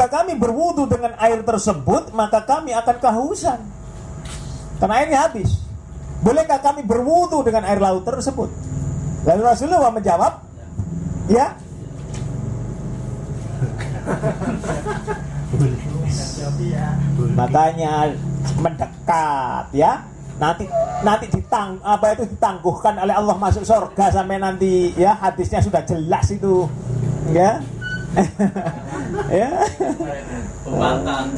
kami berwudu dengan air tersebut, maka kami akan kehausan karena airnya habis. Bolehkah kami berwudu dengan air laut tersebut? Lalu Rasulullah menjawab, ya. Makanya mendekat, ya. Nanti ditangguhkan oleh Allah masuk surga sampai nanti, ya, hadisnya sudah jelas itu, ya. Ya. Pembangkang.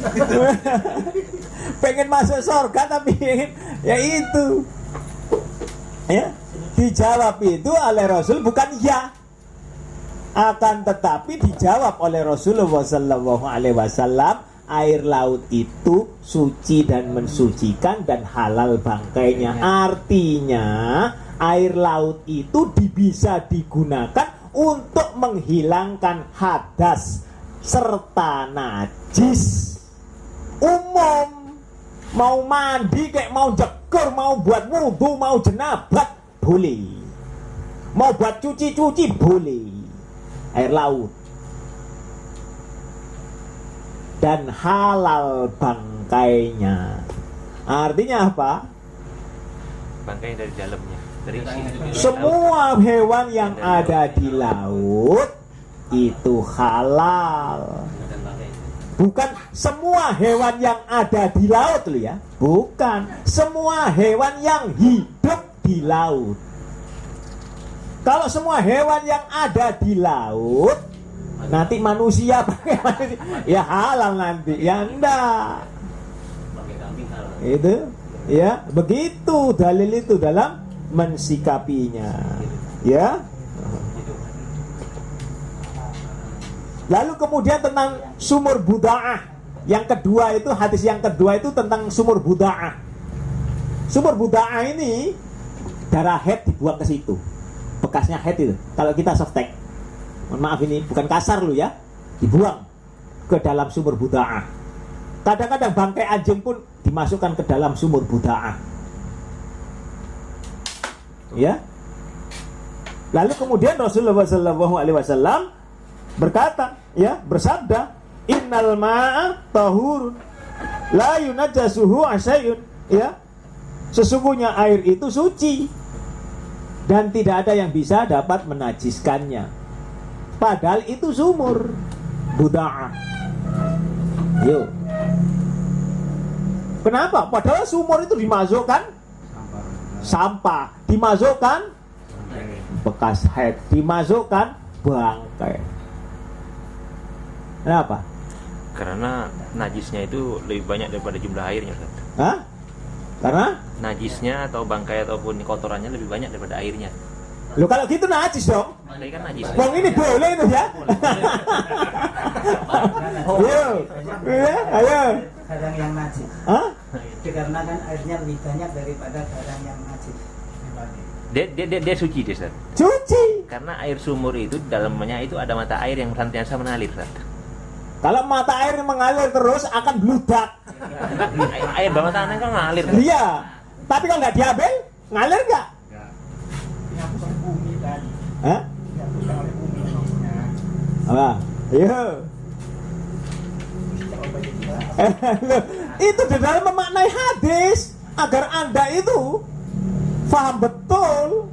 Pengen masuk surga tapi ya itu, ya, dijawab itu oleh Rasul bukan ya, akan tetapi dijawab oleh Rasulullah SAW, air laut itu suci dan mensucikan dan halal bangkainya. Artinya air laut itu bisa digunakan untuk menghilangkan hadas serta najis umum. Mau mandi kayak mau jegur, mau buat wudu, mau jenabat boleh, mau buat cuci-cuci boleh. Air laut dan halal bangkainya. Artinya apa? Bangkai dari dalamnya, dari isi. Semua hewan yang ada di laut itu halal. Bukan semua hewan yang ada di laut loh, ya. Bukan semua hewan yang hidup di laut. Kalau semua hewan yang ada di laut, nanti manusia pakai manusia, ya halal nanti, ya enggak. Itu, ya, begitu dalil itu dalam mensikapinya, ya. Lalu kemudian tentang sumur buda'ah. Yang kedua itu, hadis yang kedua itu tentang sumur buda'ah. Sumur buda'ah ini darah haid dibuang ke situ. Bekasnya haid itu. Kalau kita softtek, mohon maaf ini bukan kasar lu ya, dibuang ke dalam sumur buda'ah. Kadang-kadang bangkai anjing pun dimasukkan ke dalam sumur buda'ah. Ya. Lalu kemudian Rasulullah SAW berkata, ya, bersabda, innal ma'a tahurun la yunajjasuhu asyayun, ya, sesungguhnya air itu suci dan tidak ada yang bisa dapat menajiskannya. Padahal itu sumur buda'ah. Yuk, kenapa? Padahal sumur itu dimasukkan sampah, dimasukkan bekas haid, dimasukkan bangkai. Kenapa? Karena najisnya itu lebih banyak daripada jumlah airnya, Ustaz. Hah? Karena? Najisnya atau bangkai ataupun kotorannya lebih banyak daripada airnya. Loh kalau gitu najis dong. Ini kan najis. Wong ini boleh itu ya. Ayo. Ya, ayo. Barang yang najis. Hah? Dikarenakan airnya lebih banyak daripada barang yang najis. Dia suci, Ustaz. Cuci. Karena air sumur itu dalamnya itu ada mata air yang senantiasa mengalir, Ustaz. Kalau mata air mengalir terus akan bludak. Air bawah tanah kan mengalir. Iya. Tapi kalau nggak diambil, ngalir nggak? Dihapuskan bumi tadi. Hah? Dihapuskan oleh bumi maksudnya. Apa? Iya. Loh, itu di dalam memaknai hadis agar Anda itu paham betul.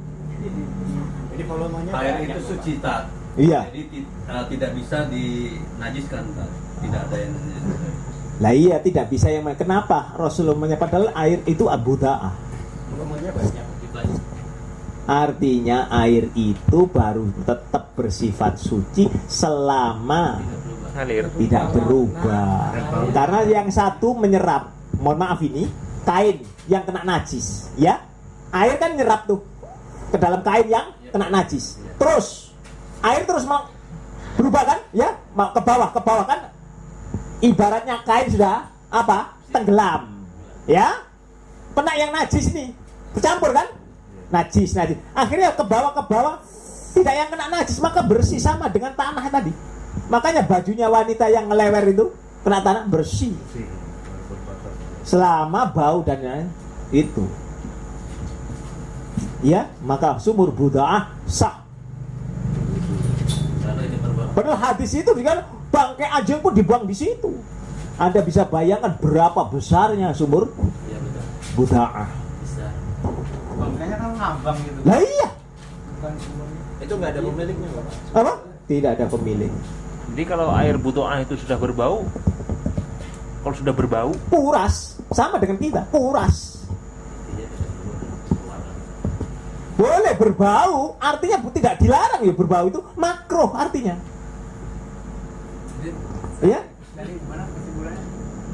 Jadi volumenya air itu suci, tak? Iya. Jadi tidak bisa dinajiskan, tak? Tidak ada yang najis. Lah iya, tidak bisa yang kenapa Rasulullah padahal air itu abuda'ah. Volumenya banyak. Artinya air itu baru tetap bersifat suci selama Ngalir. tidak berubah. Karena yang satu menyerap, mohon maaf ini, kain yang kena najis, ya. Air kan nyerap tuh ke dalam kain yang kena najis. Terus air terus mau berubah kan, ya, mau ke bawah kan. Ibaratnya kain sudah apa? Tenggelam. Ya. Kena yang najis nih. Bercampur kan? Najis. Akhirnya ke bawah tidak yang kena najis, maka bersih sama dengan tanah tadi. Makanya bajunya wanita yang ngelewer itu kena tanah bersih. Selama bau dan itu. Ya, maka sumur buda'ah sah. Padahal hadis itu kan bangkai anjing pun dibuang di situ. Anda bisa bayangkan berapa besarnya sumur Iya betul. Buda'ah. Bisa. Makanya kan ngambang gitu. Lah iya, Bukan sumurnya. Itu nggak ada pemiliknya, Pak. apa? Tidak ada pemilik. Jadi kalau air butuah itu sudah berbau, kalau sudah berbau, Puras, sama dengan kita, puras. Intinya tidak keluar. Boleh berbau, artinya tidak dilarang ya berbau itu makruh artinya. Ya, Dari mana kesimpulannya?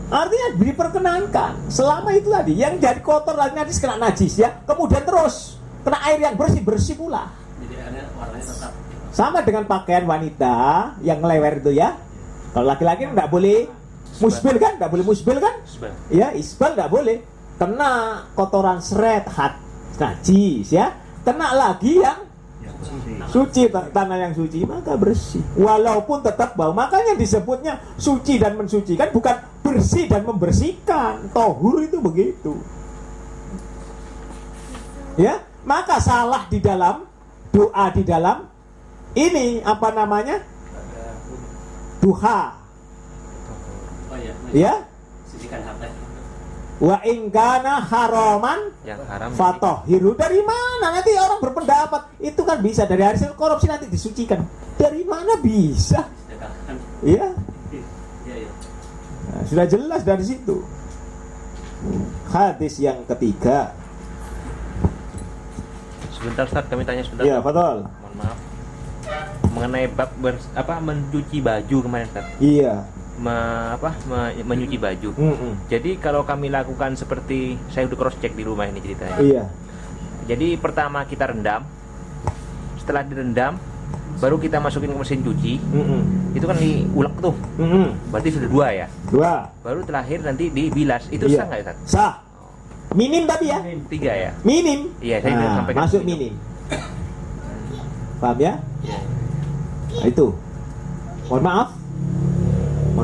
artinya diperkenankan. Selama itu tadi yang jadi kotor lagi nanti kena najis ya, kemudian terus kena air yang bersih pula. Jadi ada warnanya tetap. Sama dengan pakaian wanita yang ngelewer itu ya. Kalau laki-laki nggak boleh musbil kan, nggak boleh musbil kan? Isbal. Ya, isbal nggak boleh. Kena kotoran seret, najis ya. Kena lagi yang suci, tanah yang suci maka bersih. Walaupun tetap bau, makanya disebutnya suci dan mensucikan, bukan bersih dan membersihkan. Tohur itu begitu. Ya, maka salah di dalam doa di dalam ini apa namanya? Duha. Oh iya. Ya, Sucikan harta. wa ingkana haraman Yang haram. fatohiru. Dari mana nanti orang berpendapat itu kan bisa dari hasil korupsi nanti disucikan. Dari mana bisa? Sedekahkan. Ya, Iya iya. nah, sudah jelas dari situ. Hadis yang ketiga. Sebentar Ustaz, kami tanya sebentar. Ya, betul. Mohon maaf. Mengenai bab mencuci baju kemarin Ustaz. Iya. Menyuci baju. Jadi kalau kami lakukan seperti saya udah cross check di rumah ini ceritanya. Iya. Jadi pertama kita rendam. Setelah direndam baru kita masukin ke mesin cuci. Itu kan diulek tuh. Berarti sudah 2 ya. 2. Baru terakhir nanti dibilas. Itu Iya. sah nggak Ustaz? Sah. Minim tapi ya. 3 ya. Minim. Iya, saya sudah sampaikan masuk begitu. minim. Paham ya? Nah, itu. Mohon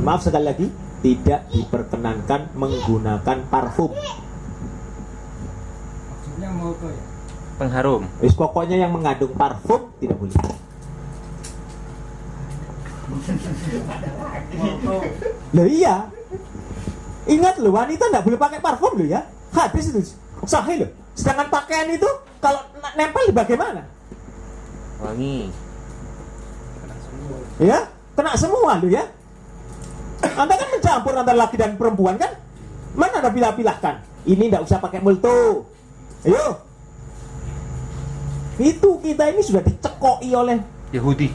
maaf sekali lagi, tidak diperkenankan menggunakan parfum. Maksudnya mau tuh ya. Pengharum. Wis pokoknya yang mengandung parfum tidak boleh. Loh iya. Ingat loh, wanita tidak boleh pakai parfum loh ya. Hadis itu sahih loh. Sedangkan pakaian itu kalau nempel bagaimana? Wangi. Ya, kena semua loh ya. Anda kan mencampur antara laki dan perempuan kan? Mana ada pilah-pilahkan? Ini tidak usah pakai multo. Ayo. Itu kita ini sudah dicekoi oleh Yahudi.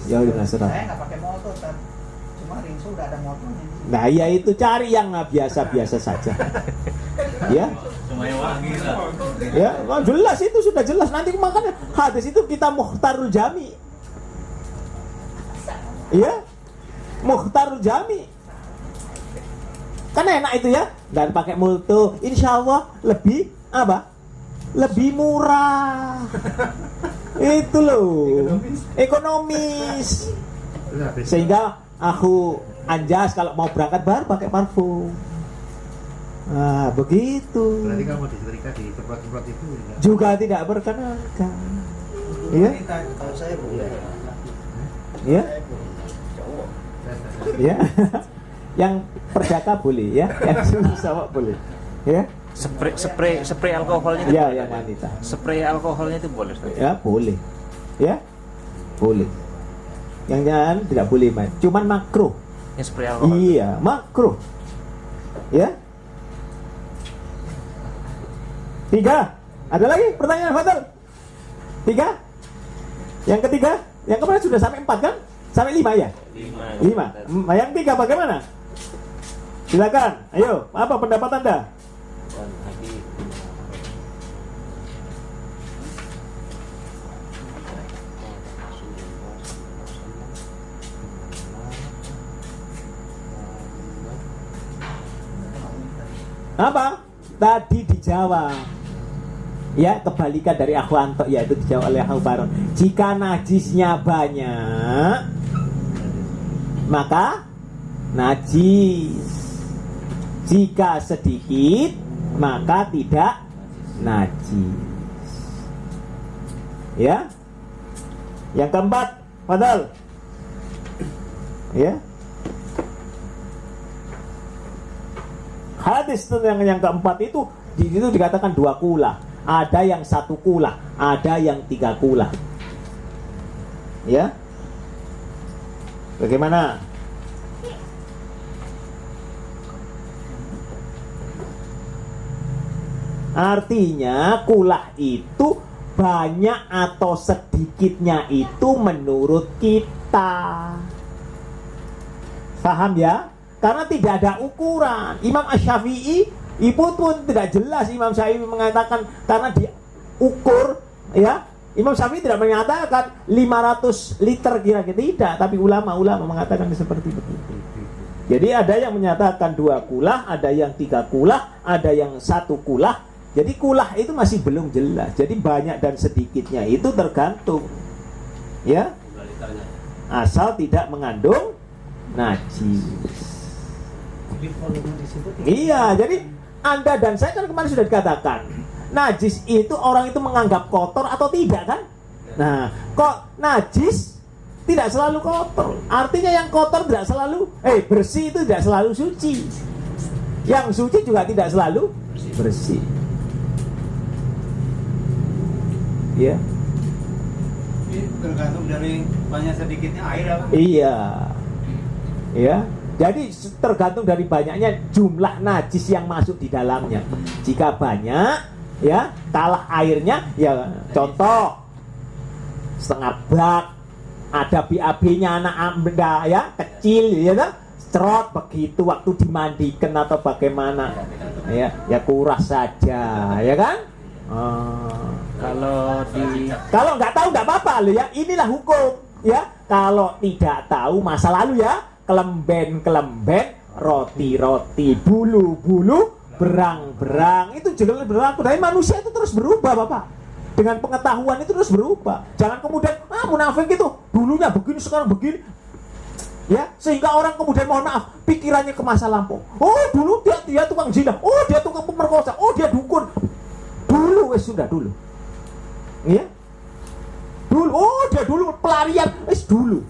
Yahudi Nasrani. Saya nggak pakai motor, Tan. Cuma ringso udah ada motornya. Nah, ya itu cari yang biasa-biasa saja. Ya. Semuanya wangi lah. Ya, oh, jelas itu sudah jelas. Nanti makanya hadis itu kita mukhtarul jami. Iya. Mukhtarul jami. Kan enak itu ya. Dan pakai multo, insya Allah lebih apa? Lebih murah. Itu loh. Ekonomis. Sehingga aku anjas kalau mau berangkat baru pakai parfum. Nah, begitu. Berarti kamu disetrika di tempat-tempat itu enggak? Juga tidak berkenankan. Iya? Kalau saya boleh. Iya? Ya. Yang perdata boleh ya, yang susah boleh. Ya? Spray alkoholnya itu Ya, boleh, yang Ustaz? wanita. Spray alkoholnya itu boleh Ustaz? Ya, boleh. Ya? Boleh. Yang jangan tidak boleh, Mas. Cuman makruh. Yang spray alkohol. Iya, makruh. Ya? 3. Ada lagi pertanyaan Fatul? 3. Yang ketiga, yang kemarin sudah sampai 4 kan? Sampai 5 ya? 5. Yang 3 bagaimana? Silakan. Ayo, apa pendapat Anda? Apa? Tadi dijawab. Ya, kebalikan dari Akhwanto, yaitu dijawab oleh Baron. Jika najisnya banyak, maka najis. Jika sedikit, maka tidak najis. Ya. Yang keempat, Fadal. Ya, hadis yang keempat itu di situ dikatakan 2 kula, ada yang 1 kula, ada yang 3 kula. Ya, bagaimana? Artinya kulah itu banyak atau sedikitnya itu menurut kita. Paham ya? Karena tidak ada ukuran. Imam Asy-Syafi'i itu pun tidak jelas. Imam Syafi'i mengatakan karena diukur, ya. Imam Syafi'i tidak mengatakan 500 liter kira-kira, tidak. Tapi ulama-ulama mengatakan seperti begitu. Jadi ada yang menyatakan 2 kulah, ada yang 3 kulah, ada yang 1 kulah. Jadi kulah itu masih belum jelas. Jadi banyak dan sedikitnya itu tergantung, ya, asal tidak mengandung najis. Jadi volume di situ tidak- Iya, jadi Anda dan saya kan kemarin sudah dikatakan najis itu orang itu menganggap kotor atau tidak kan? Nah, kok najis tidak selalu kotor. Artinya yang kotor tidak selalu bersih, itu tidak selalu suci. Yang suci juga tidak selalu bersih. Ya. Ini tergantung dari banyak sedikitnya air apa? Iya. Ya. Jadi tergantung dari banyaknya jumlah najis yang masuk di dalamnya. Jika banyak, ya, kalah airnya, ya, contoh setengah bak, ada BAB-nya anak benda, ya, kecil, ya, cerot begitu waktu dimandikan atau bagaimana, ya, ya kuras saja, ya kan? Kalau nggak tahu nggak apa-apa, ya, inilah hukum, ya. Kalau tidak tahu masa lalu, ya, kelemben-kelemben, roti-roti, bulu-bulu, berang-berang, itu jelas berlaku. Tapi manusia itu terus berubah, Bapak. Dengan pengetahuan itu terus berubah. Jangan kemudian munafik itu dulunya begini sekarang begini, ya, sehingga orang kemudian mohon maaf pikirannya ke masa lampau. Oh dulu dia tukang zina, oh dia tukang pemerkosa, oh dia dukun. Dulu sudah dulu, ya, dulu, oh dia dulu pelarian, dulu.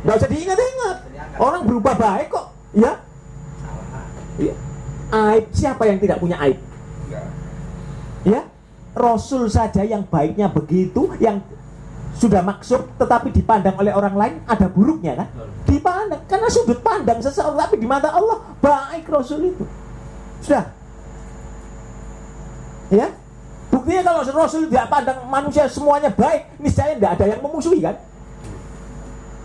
Nggak usah diingat-ingat. Orang berubah baik kok, ya. Ya. Aib, siapa yang tidak punya aib? Ya, Rasul saja yang baiknya begitu, yang sudah maksud tetapi dipandang oleh orang lain ada buruknya kan? Dipandang karena sudut pandang seseorang, tapi di mata Allah baik Rasul itu. Sudah. Ya. Buktinya kalau Rasul tidak pandang manusia semuanya baik, niscaya tidak ada yang memusuhi kan?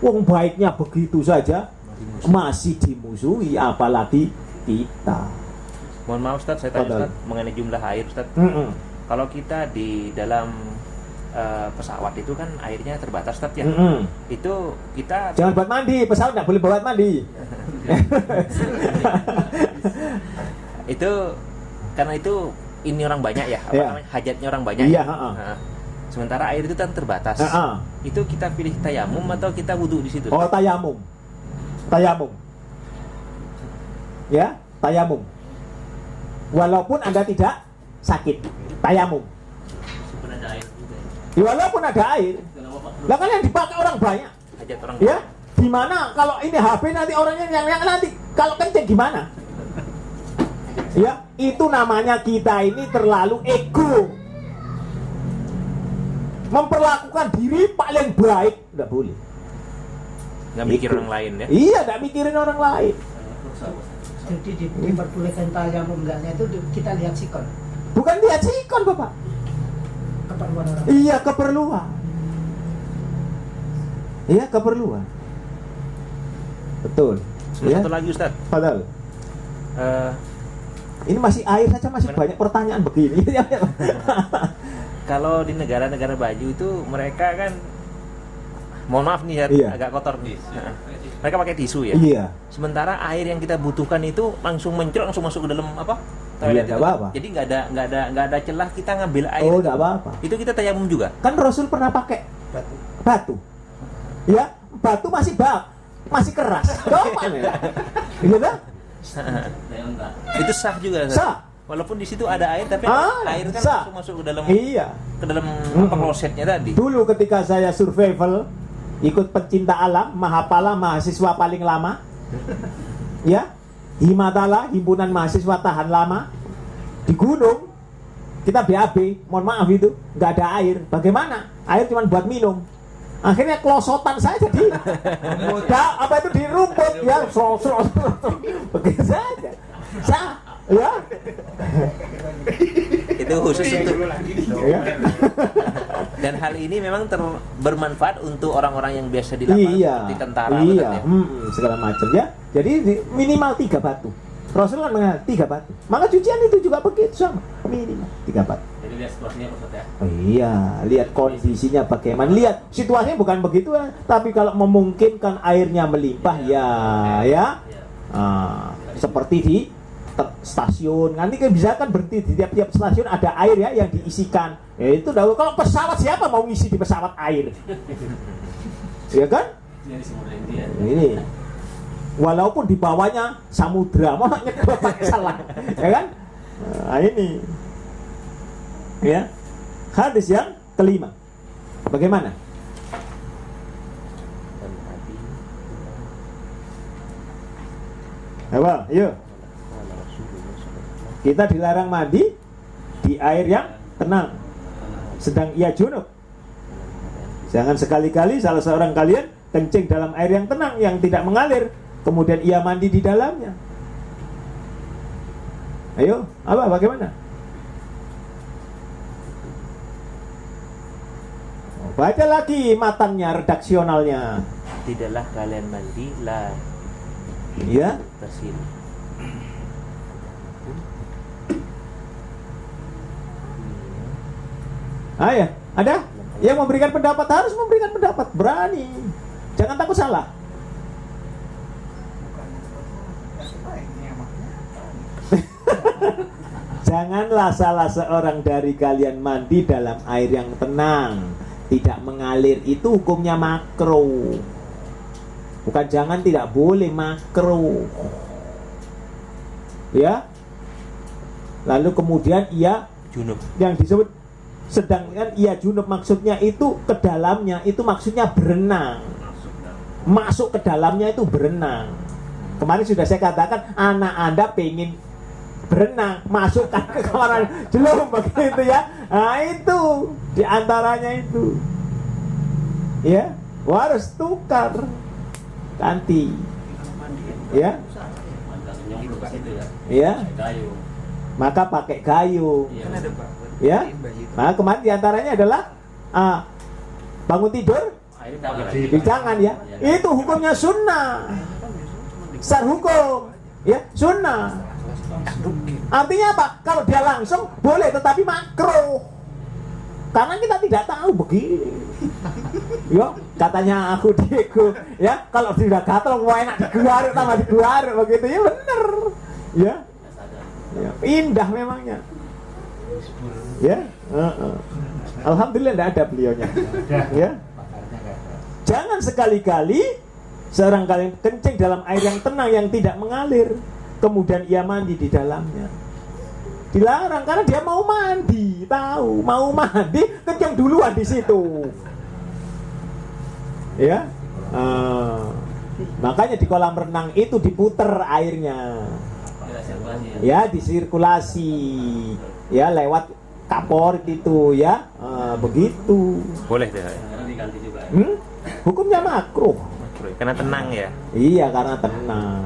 Wong baiknya begitu saja masih dimusuhi, apalagi kita. Mohon maaf Ustaz, saya tanya Ustaz mengenai jumlah air Ustaz. Kalau kita di dalam pesawat itu kan airnya terbatas Ustaz ya. Itu kita jangan buat mandi, pesawat nggak boleh buat mandi. Itu karena itu ini orang banyak ya, namanya, hajatnya orang banyak. Iya, ya. Nah, sementara air itu kan terbatas. Itu kita pilih tayamum atau kita wudhu di situ? Oh, tayamum. Tayamum. Ya, tayamum. Walaupun Anda tidak sakit, tayamum. Ya, walaupun ada air. Lah kan yang dipakai orang banyak. Hajat orang Ya, gimana kalau ini HP nanti orangnya yang nanti kalau kencing gimana? Ya, itu namanya kita ini terlalu ego. Memperlakukan diri paling baik, enggak boleh. nggak mikir orang lain ya? Iya, enggak mikirin orang lain. Jadi diperbolehkan tayamum enggaknya itu kita lihat sikon, Bukan lihat sikon, Bapak. keperluan orang. Iya, keperluan. Iya, keperluan. Betul. Ya. Satu lagi Ustaz. Padahal ini masih air saja masih banyak pertanyaan begini. Kalau di negara-negara baju itu mereka kan, mohon maaf nih ya, Iya. agak kotor nih. Mereka pakai tisu ya. Iya. Sementara air yang kita butuhkan itu langsung mencrot, langsung masuk ke dalam apa? Iya, Toilet nggak itu. apa-apa. Jadi nggak ada celah kita ngambil air. Oh, itu. enggak apa-apa. Itu kita tayamum juga. Kan Rasul pernah pakai batu. Ya, batu masih masih keras. Coba nih. Iya kan? Itu sah juga. Ustaz. Sah. Walaupun di situ ada air, tapi air kan sah. langsung masuk ke dalam Iya. apa klosetnya tadi. Dulu ketika saya survival ikut pencinta alam, mahapala mahasiswa paling lama. Ya. Himatala, himpunan mahasiswa tahan lama di gunung, kita BAB, mohon maaf itu nggak ada air. Bagaimana? Air cuma buat minum. Akhirnya kelosotan saya jadi apa itu di rumput ya, begitu saja. Ya. Itu khusus untuk Ya. dan hal ini memang bermanfaat untuk orang-orang yang biasa di lapangan Iya, seperti tentara iya, betul ya? segala macam ya. Jadi minimal 3 batu. Rasul kan mengatakan 3 batu. Maka cucian itu juga begitu sama, minimal 3 batu. Jadi lihat situasinya Ustaz ya. Oh iya, lihat kondisinya bagaimana. Lihat situasinya bukan begitu ya, tapi kalau memungkinkan airnya melimpah ya. Seperti di stasiun, nanti kan bisa kan berhenti di tiap-tiap stasiun ada air ya yang diisikan. Ya itu dahulu kalau pesawat siapa mau ngisi di pesawat air? Ya kan? Ini walaupun di bawahnya samudra, mau nyedot pakai selang, ya kan? Nah, ini ya hadis yang kelima. Bagaimana? Apa? Yuk. Kita dilarang mandi di air yang tenang, sedang ia junub. Jangan sekali-kali salah seorang kalian kencing dalam air yang tenang, yang tidak mengalir, kemudian ia mandi di dalamnya. Ayo, apa? Bagaimana? Baca lagi matanya, redaksionalnya. Tidaklah kalian mandi lah Ya, tersil. ya, ada yang memberikan pendapat, harus memberikan pendapat, berani, jangan takut salah. Janganlah salah seorang dari kalian mandi dalam air yang tenang, tidak mengalir, itu hukumnya makruh. Bukan jangan, tidak boleh, makruh. Ya. Lalu kemudian ia Junub. yang disebut sedangkan ia junub, maksudnya itu ke dalamnya, itu maksudnya berenang. Masuk ke dalamnya itu berenang. Kemarin sudah saya katakan, anak Anda pengen berenang, masukkan ke kamar jelum begitu ya. Nah itu diantaranya itu. Ya, harus tukar, ganti. Ya. Ya. Maka pakai kayu. Ya. Nah kemarin diantaranya adalah bangun tidur jangan ya. Itu hukumnya sunnah. Secara hukum ya sunnah. Artinya apa? Kalau dia langsung boleh, tetapi makruh. Karena kita tidak tahu begini. Yo, katanya aku Diego, ya kalau tidak gatel mau enak diguaruk tambah diguaruk begitu ya, bener. Ya. Ya, indah memangnya. Ya. Alhamdulillah tidak ada beliaunya. Ya. Jangan sekali-kali seorang kalian kencing dalam air yang tenang yang tidak mengalir, kemudian ia mandi di dalamnya. Dilarang karena dia mau mandi, tahu, mau mandi kencing duluan di situ. Ya. Makanya di kolam renang itu diputer airnya. Ya, disirkulasi. Ya, lewat kapor itu ya. Begitu. Boleh deh. Hukumnya makruh. Karena tenang ya. Iya, karena tenang.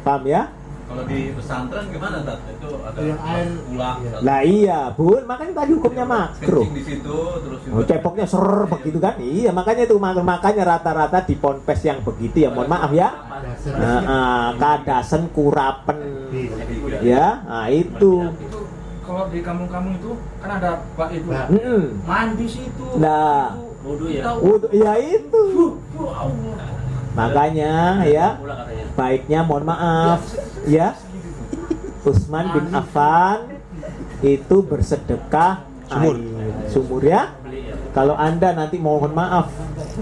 Paham ya? Kalau di pesantren gimana, Tat? Itu ada Yang air ulang. Lah iya, Bun, makanya tadi hukumnya makruh. Kencing di situ terus Oh, cepoknya ser begitu kan? Iya, makanya itu makanya rata-rata di ponpes yang begitu ya, mohon maaf ya. Kadasen kurapen. Ya, nah itu. Kalau di kampung-kampung itu kan ada bak itu. Mandi situ. Nah, wudu ya. Ya itu. Makanya ya, baiknya mohon maaf ya, Utsman bin Affan itu bersedekah sumur ya. Kalau Anda nanti mohon maaf,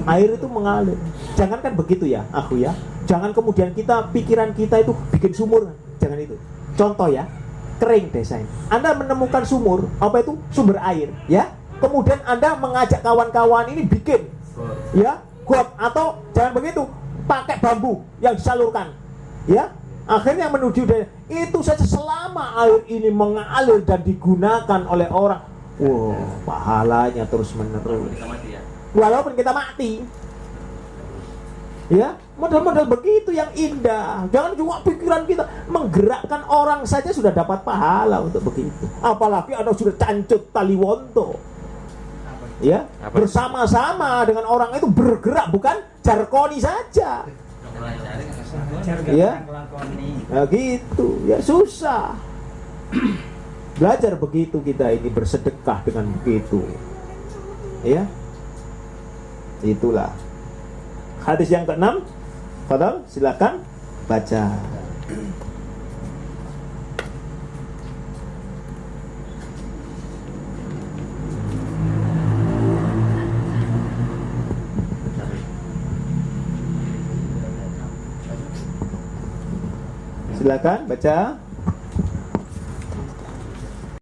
air itu mengalir. Jangan kan begitu ya, aku ya. Jangan kemudian pikiran kita itu bikin sumur. Jangan itu. Contoh ya, kering desanya. Anda menemukan sumur, apa itu? Sumber air, ya. Kemudian Anda mengajak kawan-kawan ini bikin, ya, got, atau jangan begitu, pakai bambu yang disalurkan, ya. Akhirnya menuju dari itu saja, selama air ini mengalir dan digunakan oleh orang, pahalanya terus menerus. Kita mati ya. Walaupun kita mati. Ya, model-model begitu yang indah. Jangan cuma pikiran kita, menggerakkan orang saja sudah dapat pahala untuk begitu. Apalagi Anda sudah cancut taliwonto. Ya, bersama-sama dengan orang itu bergerak, bukan jarkoni saja. Ya, nah, gitu. Ya susah. Belajar begitu kita ini, bersedekah dengan begitu. Ya, itulah. Hadis yang ke-6, Fadal, silakan baca. Silakan baca.